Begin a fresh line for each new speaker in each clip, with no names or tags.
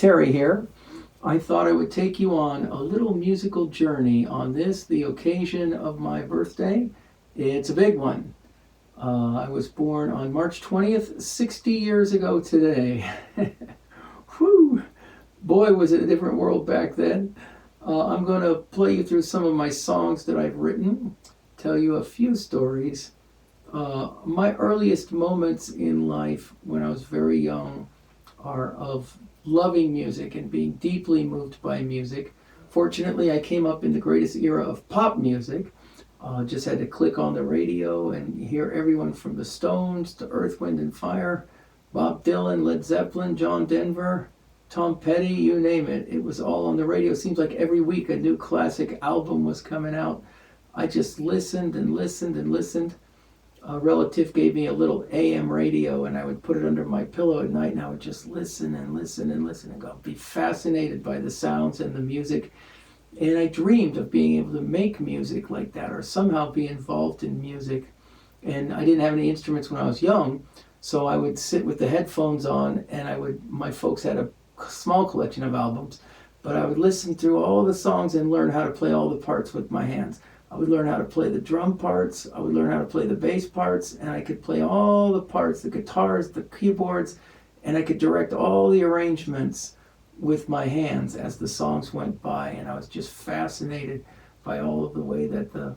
Terry here. I thought I would take you on a little musical journey on this, the occasion of my birthday. It's a big one. I was born on March 20th, 60 years ago today. Whew! Boy, was it a different world back then. I'm going to play you through some of my songs that I've written, tell you a few stories. My earliest moments in life when I was very young are of loving music and being deeply moved by music. Fortunately, I came up in the greatest era of pop music. Just had to click on the radio and hear everyone from the Stones to Earth, Wind and Fire, Bob Dylan, Led Zeppelin, John Denver, Tom Petty, you name it. It was all on the radio. Seems like every week a new classic album was coming out. I just listened and listened and listened. A relative gave me a little AM radio, and I would put it under my pillow at night, and I would just listen and listen and listen and go be fascinated by the sounds and the music. And I dreamed of being able to make music like that or somehow be involved in music. And I didn't have any instruments when I was young, so I would sit with the headphones on, and my folks had a small collection of albums, but I would listen through all the songs and learn how to play all the parts with my hands. I would learn how to play the drum parts, I would learn how to play the bass parts, and I could play all the parts, the guitars, the keyboards, and I could direct all the arrangements with my hands as the songs went by, and I was just fascinated by all of the way that the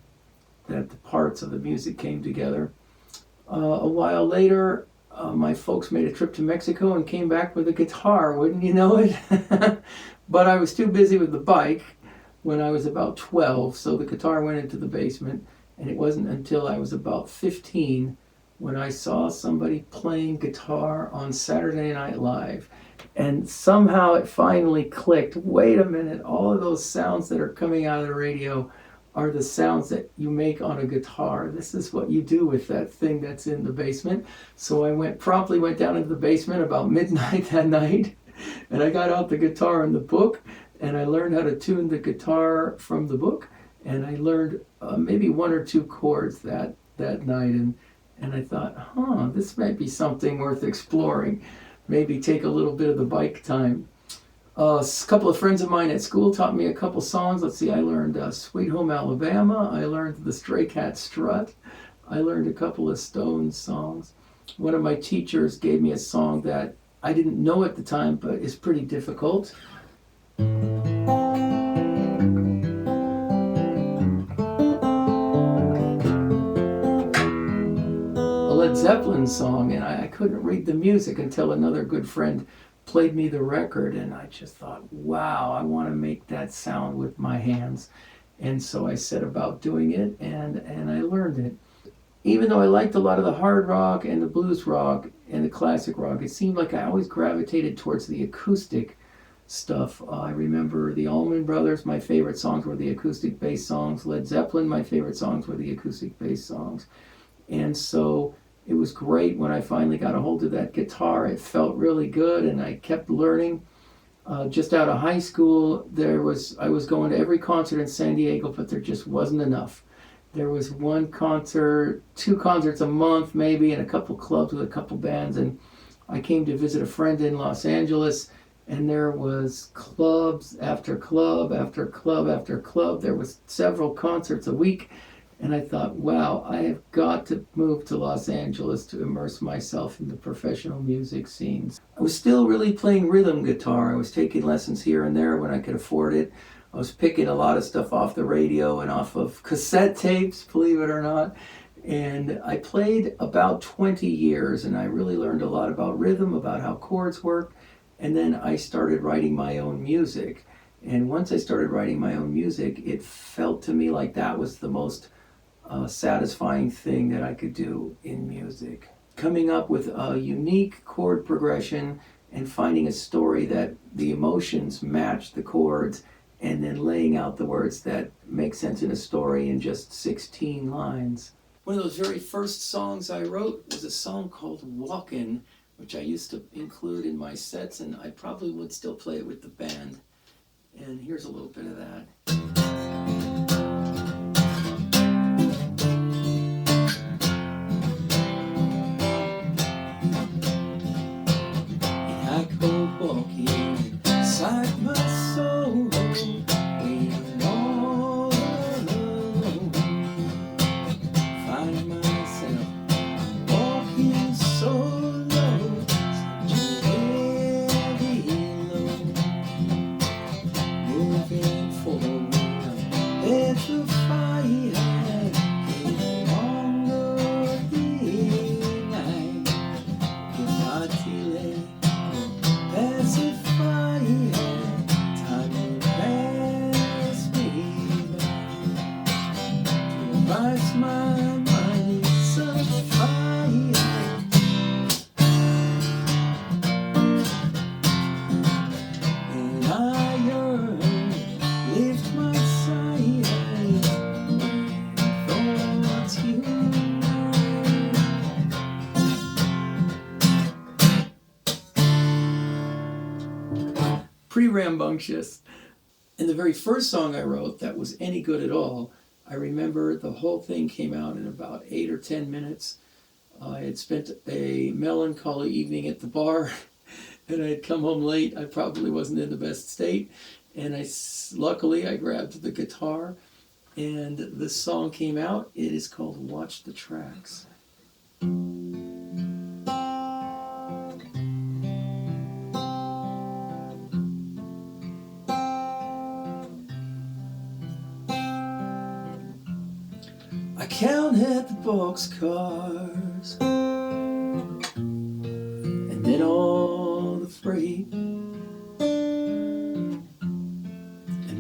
parts of the music came together. A while later, my folks made a trip to Mexico and came back with a guitar, wouldn't you know it? But I was too busy with the bike when I was about 12, so the guitar went into the basement, and it wasn't until I was about 15 when I saw somebody playing guitar on Saturday Night Live. And somehow it finally clicked. Wait a minute, all of those sounds that are coming out of the radio are the sounds that you make on a guitar. This is what you do with that thing that's in the basement. So I promptly went down into the basement about midnight that night, and I got out the guitar and the book, and I learned how to tune the guitar from the book, and I learned maybe one or two chords that night, and I thought, this might be something worth exploring. Maybe take a little bit of the bike time. A couple of friends of mine at school taught me a couple songs. Let's see, I learned Sweet Home Alabama. I learned The Stray Cat Strut. I learned a couple of Stones songs. One of my teachers gave me a song that I didn't know at the time, but is pretty difficult. A Led Zeppelin song, and I couldn't read the music until another good friend played me the record, and I just thought, wow, I want to make that sound with my hands. And so I set about doing it, and I learned it. Even though I liked a lot of the hard rock and the blues rock and the classic rock, it seemed like I always gravitated towards the acoustic stuff. I remember the Allman Brothers, my favorite songs were the acoustic bass songs. Led Zeppelin, my favorite songs were the acoustic bass songs. And so it was great when I finally got a hold of that guitar. It felt really good, and I kept learning. Just out of high school, I was going to every concert in San Diego, but there just wasn't enough. There was one concert, two concerts a month maybe, and a couple clubs with a couple bands. And I came to visit a friend in Los Angeles, and there was clubs after club after club after club. There was several concerts a week. And I thought, wow, I have got to move to Los Angeles to immerse myself in the professional music scenes. I was still really playing rhythm guitar. I was taking lessons here and there when I could afford it. I was picking a lot of stuff off the radio and off of cassette tapes, believe it or not. And I played about 20 years, and I really learned a lot about rhythm, about how chords work. And then I started writing my own music. And once I started writing my own music, it felt to me like that was the most satisfying thing that I could do in music. Coming up with a unique chord progression and finding a story that the emotions match the chords, and then laying out the words that make sense in a story in just 16 lines. One of those very first songs I wrote was a song called Walkey, which I used to include in my sets, and I probably would still play it with the band. And here's a little bit of that. I go walking the fire longer the night. Matile, pacify, time will pass me by. To rise my mind is a fire. And I yearn, lift my sight, thoughts unite. Pretty rambunctious. And the very first song I wrote that was any good at all, I remember the whole thing came out in about 8 or 10 minutes. I had spent a melancholy evening at the bar, and I had come home late. I probably wasn't in the best state, and luckily I grabbed the guitar, and the song came out. It is called Watch the Tracks. I counted the boxcars, and then all the freight, and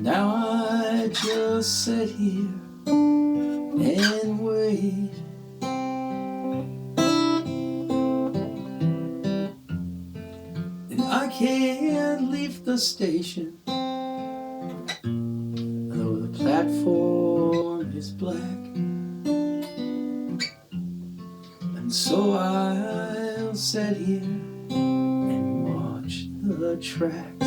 now I just sit here and wait. And I can't leave the station, though the platform is black. And so I'll sit here and watch the tracks.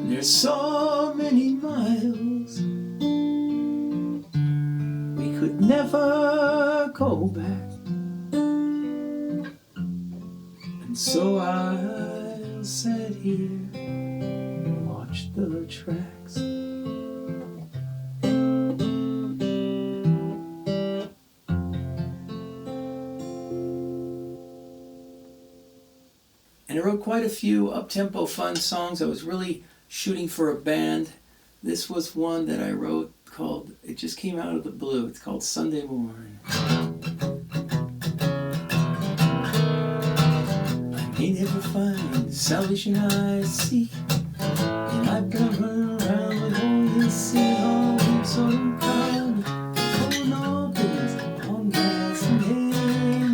There's so many miles, we could never go back. And so I'll sit here and watch the tracks. And I wrote quite a few up-tempo fun songs. I was really shooting for a band. This was one that I wrote called, it just came out of the blue. It's called Sunday Morning. I may never find the salvation I seek, and I've been running around with all this sin all week, so I'm kind of no business on that Sunday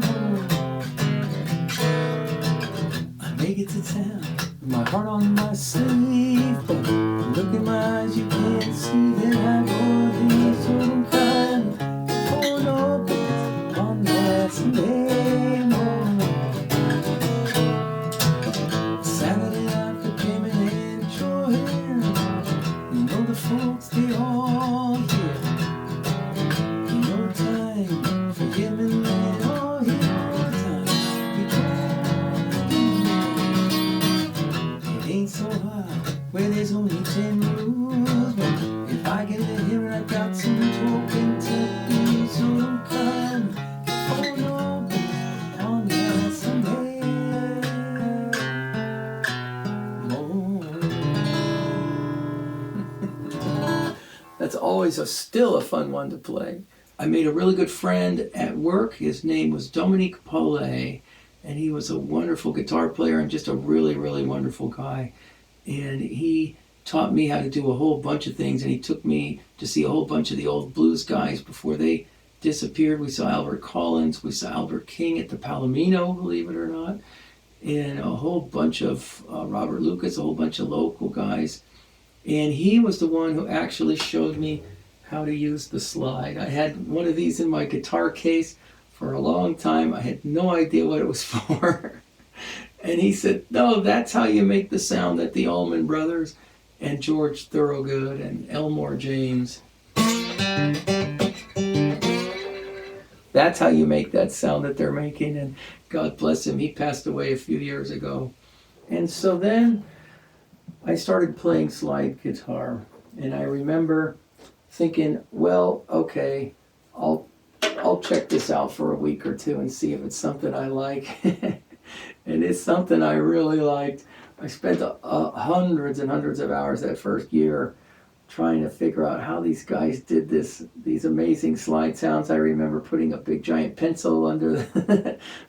morning. Make it to town with my heart on my sleeve, but look in my eyes, you can't see that I go there, so I'm kind of no business on that Sunday morning. Saturday night for jamming and enjoying. You know the folks, they all here. You know the time for jamming and all here all the time. Ain't so hard where there's only 10 rules, but if I get in here I've got some talking to do, so I'm kind of no business on that Sunday morning. That's always still a fun one to play. I made a really good friend at work. His name was Dominique Paulet, and he was a wonderful guitar player and just a really, really wonderful guy. And he taught me how to do a whole bunch of things, and he took me to see a whole bunch of the old blues guys before they disappeared. We saw Albert Collins, we saw Albert King at the Palomino, believe it or not, and a whole bunch of Robert Lucas, a whole bunch of local guys. And he was the one who actually showed me how to use the slide. I had one of these in my guitar case for a long time. I had no idea what it was for. And he said, no, that's how you make the sound that the Allman Brothers and George Thorogood and Elmore James, that's how you make that sound that they're making. And God bless him, he passed away a few years ago. And so then I started playing slide guitar. And I remember thinking, well, okay, I'll check this out for a week or two and see if it's something I like. And it's something I really liked. I spent hundreds and hundreds of hours that first year trying to figure out how these guys did these amazing slide sounds. I remember putting a big giant pencil under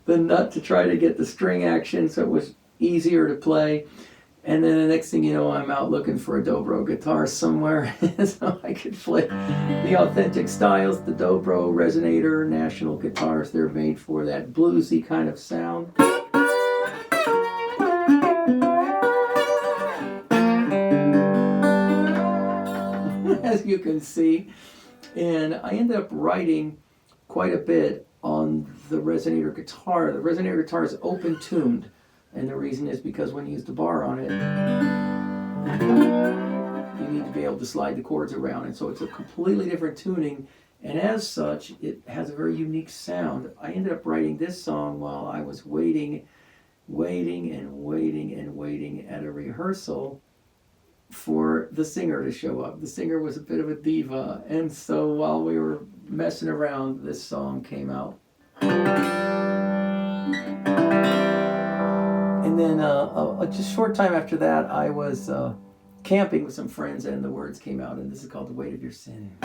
the nut to try to get the string action so it was easier to play. And then the next thing you know, I'm out looking for a dobro guitar somewhere so I could play the authentic styles, the dobro, resonator, National guitars. They're made for that bluesy kind of sound. As you can see. And I ended up writing quite a bit on the resonator guitar. The resonator guitar is open tuned. And the reason is because when you use the bar on it, you need to be able to slide the chords around. And so it's a completely different tuning. And as such, it has a very unique sound. I ended up writing this song while I was waiting at a rehearsal for the singer to show up. The singer was a bit of a diva. And so while we were messing around, this song came out. And then just a short time after that, I was camping with some friends and the words came out, and this is called The Weight of Your Sin.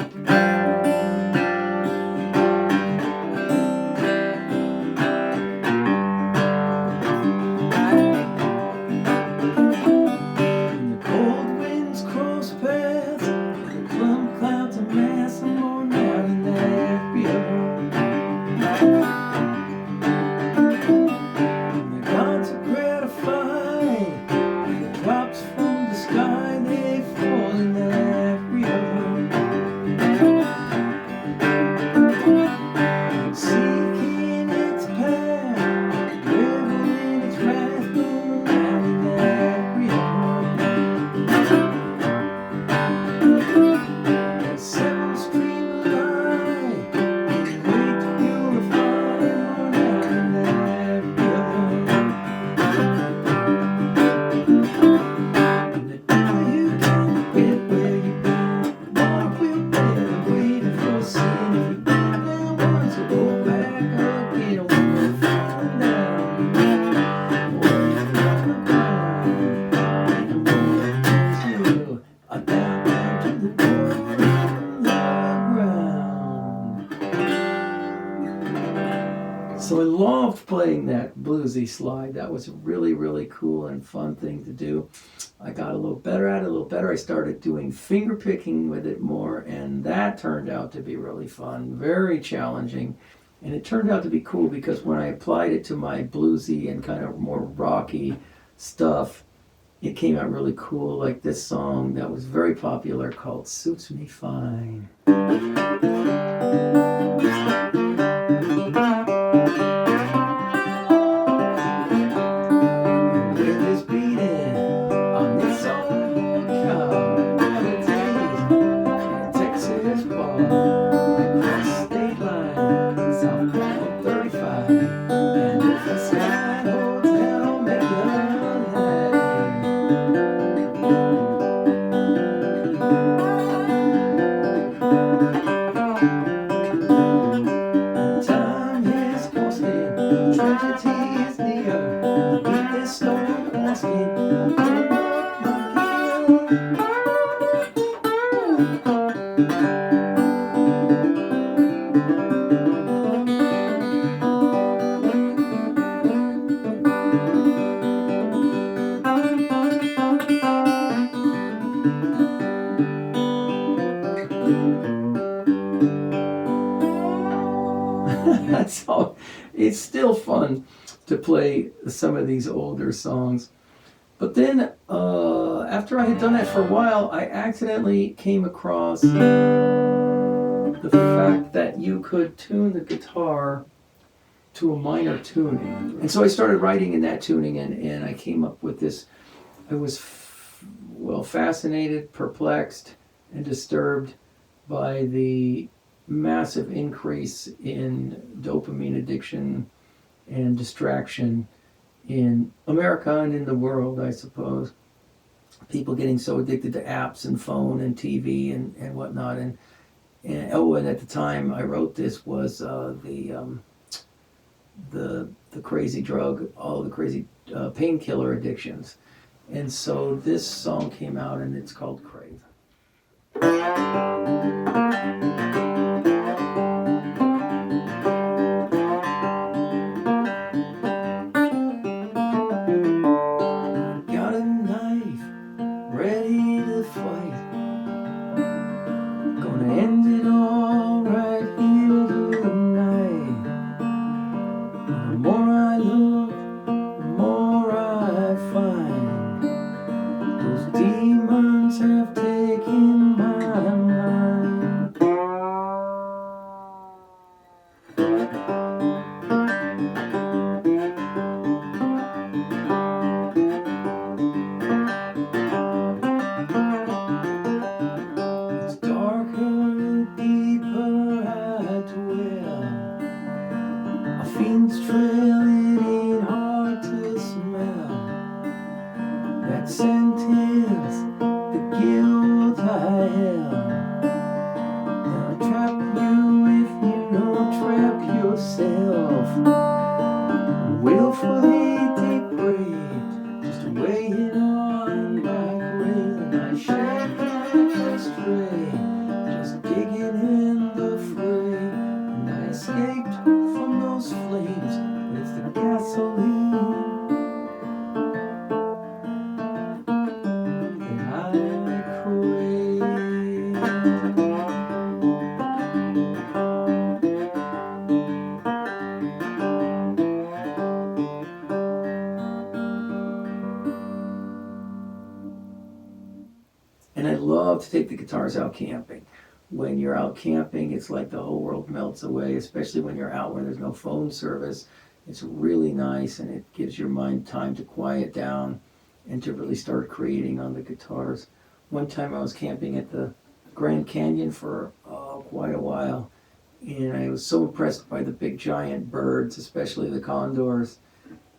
So I loved playing that bluesy slide. That was a really, really cool and fun thing to do. I got a little better at it, I started doing finger picking with it more, and that turned out to be really fun, very challenging. And it turned out to be cool because when I applied it to my bluesy and kind of more rocky stuff, it came out really cool, like this song that was very popular called Suits Me Fine. So it's still fun to play some of these older songs. But then after I had done that for a while, I accidentally came across the fact that you could tune the guitar to a minor tuning. And so I started writing in that tuning, and I came up with this. I was fascinated, perplexed, and disturbed by the massive increase in dopamine addiction and distraction in America and in the world, I suppose. People getting so addicted to apps and phone and TV and whatnot. And at the time I wrote this was the crazy drug, all the crazy painkiller addictions. And so this song came out, and it's called Crave. Got a knife ready to fight, gonna end it all right here tonight. The more I look, the more I find those demons have taken my mind. It's darker, deeper I dwell. A fiend's trail, it ain't hard to smell. That sentence, the guilt I held. Now trap you if you don't trap yourself. Willfully depraved, just waiting on my grave. And I shan't get astray, just digging in the fray. And I escaped from those flames with the gasoline that I crave. And I love to take the guitars out camping. When you're out camping, it's like the whole world melts away, especially when you're out where there's no phone service. It's really nice, and it gives your mind time to quiet down and to really start creating on the guitars. One time I was camping at the Grand Canyon for quite a while, and I was so impressed by the big giant birds, especially the condors,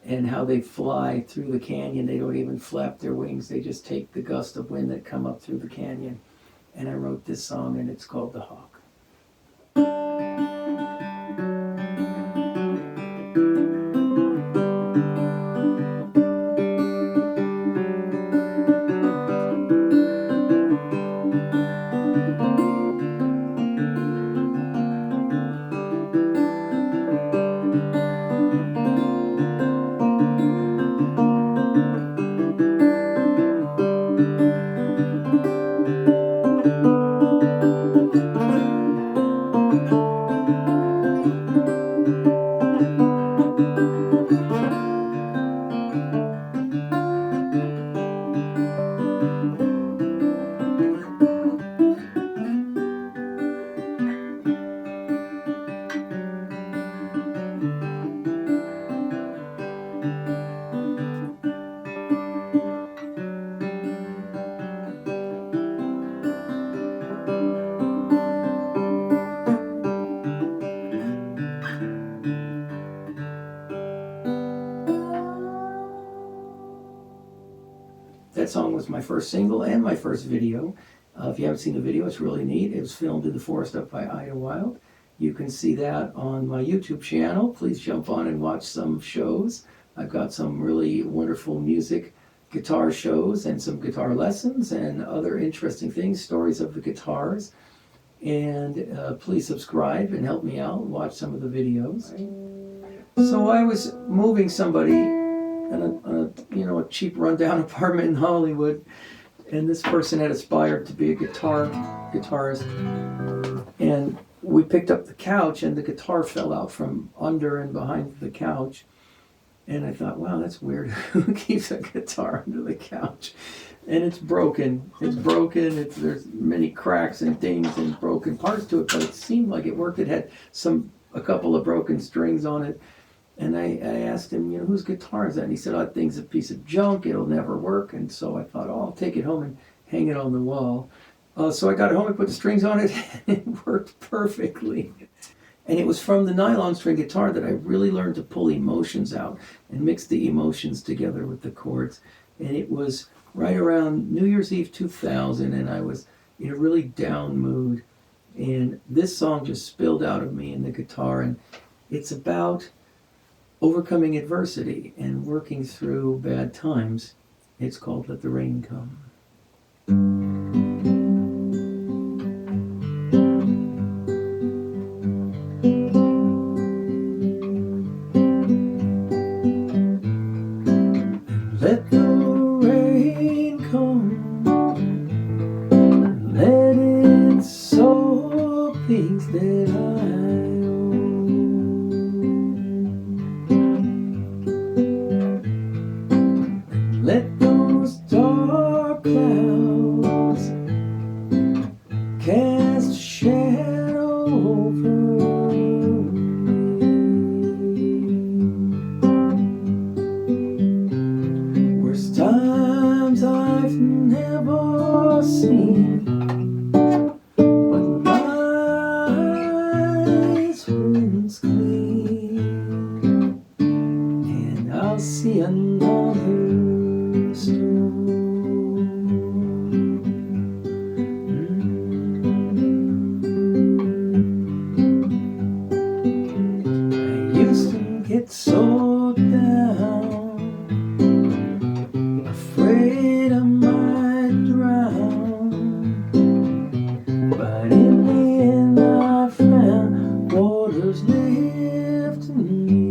and how they fly through the canyon. They don't even flap their wings. They just take the gust of wind that come up through the canyon. And I wrote this song, and it's called The Hawk. That song was my first single and my first video. If you haven't seen the video, it's really neat. It was filmed in the forest up by Idlewild. You can see that on my YouTube channel. Please jump on and watch some shows. I've got some really wonderful music guitar shows and some guitar lessons and other interesting things, stories of the guitars. And please subscribe and help me out. Watch some of the videos. So I was moving somebody in a cheap rundown apartment in Hollywood, and this person had aspired to be a guitarist. And we picked up the couch, and the guitar fell out from under and behind the couch. And I thought, wow, that's weird. Who keeps a guitar under the couch? And it's broken. There's many cracks and dings and broken parts to it, but it seemed like it worked. It had a couple of broken strings on it. And I asked him, whose guitar is that? And he said, that thing's a piece of junk. It'll never work. And so I thought, I'll take it home and hang it on the wall. So I got it home and put the strings on it, and it worked perfectly. And it was from the nylon string guitar that I really learned to pull emotions out and mix the emotions together with the chords. And it was right around New Year's Eve 2000, and I was in a really down mood. And this song just spilled out of me in the guitar, and it's about overcoming adversity and working through bad times. It's called Let the Rain Come. Let the rain come, let it soak things that I own. Let those dark clouds cast a shadow over me. Worst times I've never seen, but my eyes once clean, and I'll see another storm. I used to get so down, afraid I might drown, but in the end I found water's lifting me.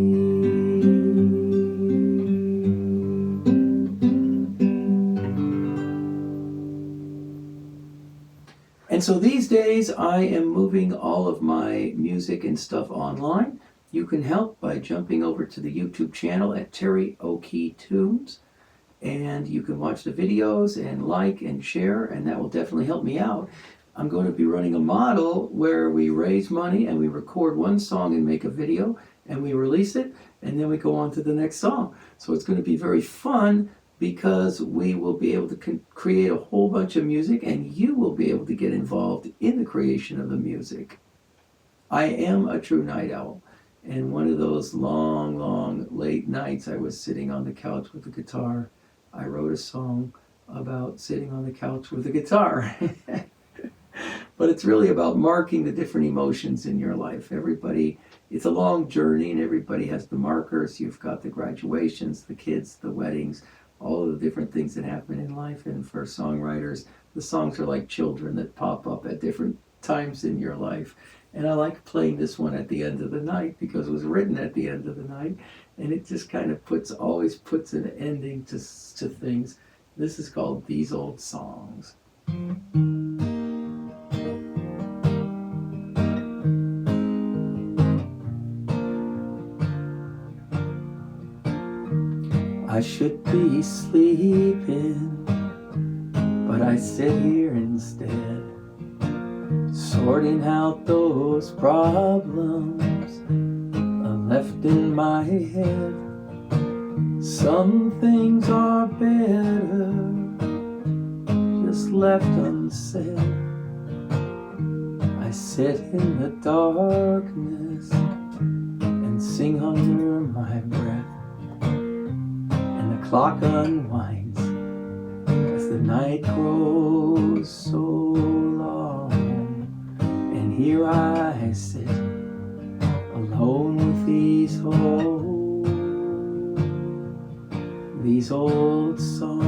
And so these days I am moving all of my music and stuff online. You can help by jumping over to the YouTube channel at Terry Okey Tunes, and you can watch the videos and like and share, and that will definitely help me out. I'm going to be running a model where we raise money and we record one song and make a video and we release it, and then we go on to the next song. So it's going to be very fun because we will be able to create a whole bunch of music, and you will be able to get involved in the creation of the music. I am a true night owl, and one of those long late nights I was sitting on the couch with the guitar. I wrote a song about sitting on the couch with a guitar. But it's really about marking the different emotions in your life. Everybody, it's a long journey, and everybody has the markers. You've got the graduations, the kids, the weddings, all of the different things that happen in life. And for songwriters, the songs are like children that pop up at different times in your life. And I like playing this one at the end of the night because it was written at the end of the night, and it just kind of always puts an ending to things. This is called These Old Songs. I should be sleeping, but I sit here instead, sorting out those problems left in my head. Some things are better just left unsaid. I sit in the darkness and sing under my breath, and the clock unwinds as the night grows so long. And here I sit alone with these old songs.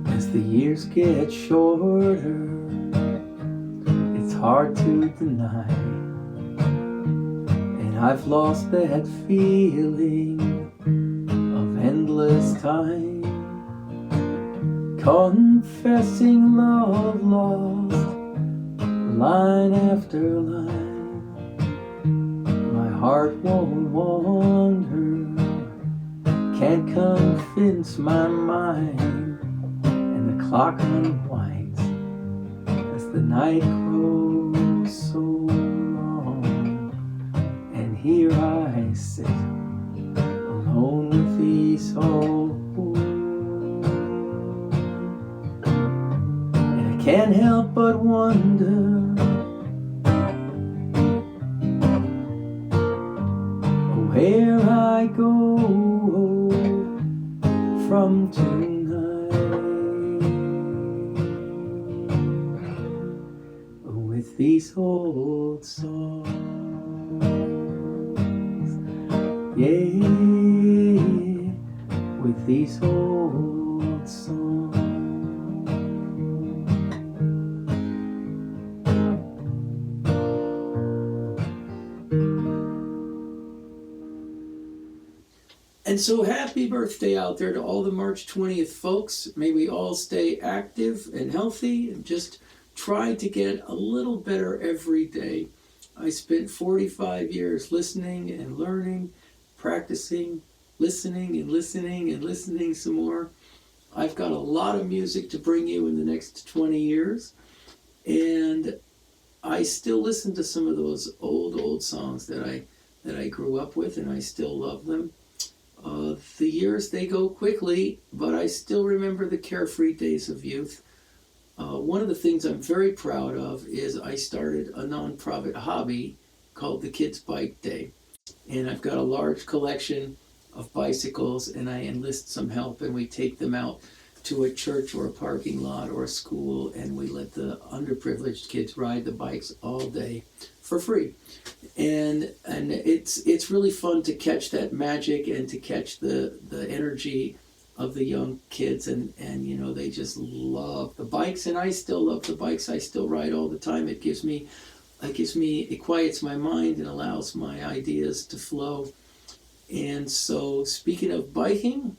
As the years get shorter, it's hard to deny, and I've lost that feeling of endless time, confessing love lost line after line. My heart won't wander, can't convince my mind, and the clock unwinds as the night grows so long. And here I sit alone with these old, and I can't help but wonder where I go from tonight with these old old songs. Yeah, with these old songs. And so happy birthday out there to all the March 20th folks. May we all stay active and healthy and just try to get a little better every day. I spent 45 years listening and learning, practicing, listening and listening and listening some more. I've got a lot of music to bring you in the next 20 years. And I still listen to some of those old songs that I grew up with, and I still love them. The years, they go quickly, but I still remember the carefree days of youth. One of the things I'm very proud of is I started a nonprofit hobby called the Kids Bike Day. And I've got a large collection of bicycles, and I enlist some help, and we take them out to a church or a parking lot or a school, and we let the underprivileged kids ride the bikes all day for free. And it's really fun to catch that magic and to catch the energy of the young kids, and you know, they just love the bikes, and I still love the bikes. I still ride all the time. It quiets my mind and allows my ideas to flow. And so, speaking of biking,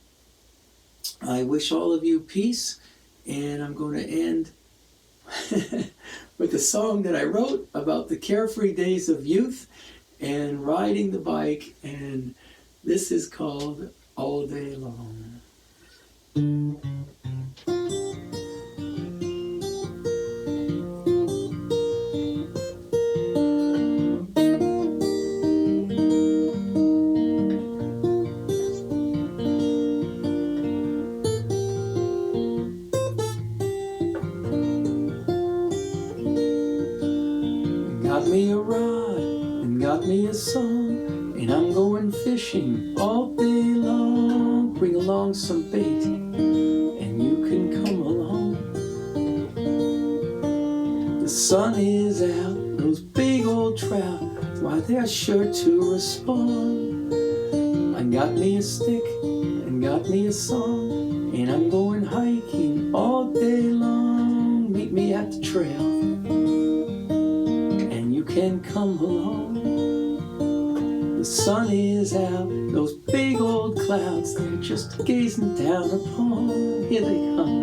I wish all of you peace, and I'm going to end with a song that I wrote about the carefree days of youth and riding the bike, and this is called All Day Long. Got me a rod and got me a song, and I'm going fishing all day long. Bring along some bait and you can come along. The sun is out, those big old trout, why they're sure to respond. I got me a stick and got me a song, and I'm going hiking all day long. Meet me at the trail and you can come along. The sun is out, those big old clouds, they're just gazing down upon. Here they come.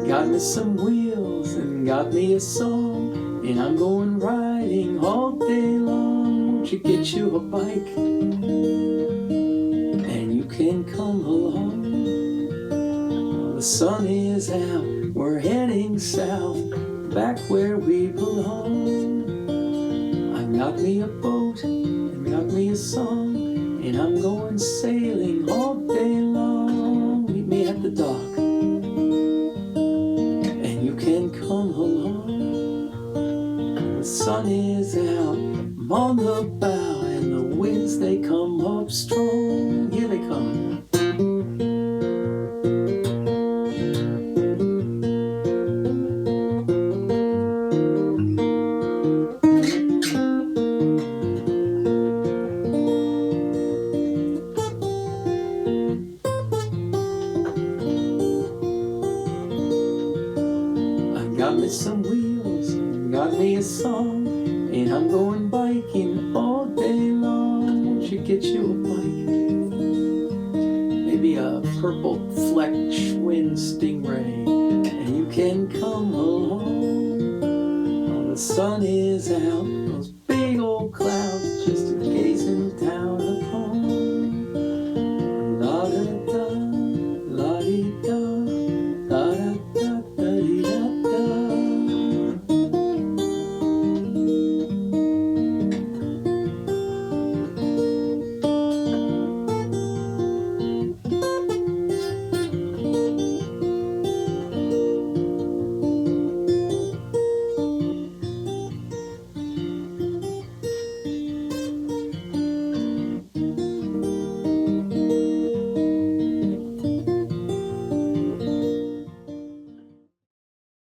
Got me some wheels and got me a song, and I'm going riding all day long. Won't you get you a bike and you can come along? Well, the sun is out, we're heading south, back where we belong. I got me a boat and got me a song, and I'm going sailing all day long. Meet me at the dock, can come along. The sun is out, I'm on the bow, and the winds, they come up strong. Here they come. Got me some wheels, got me a song, and I'm going biking all day long. Won't you get you a bike? Maybe a purple fleck Schwinn Stingray, and you can come along. Oh, the sun is out, those